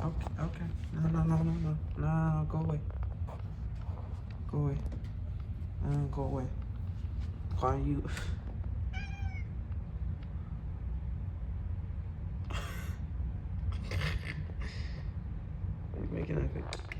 Okay, okay. No, go away. Go away. Go away. Why are you? Are you making that face?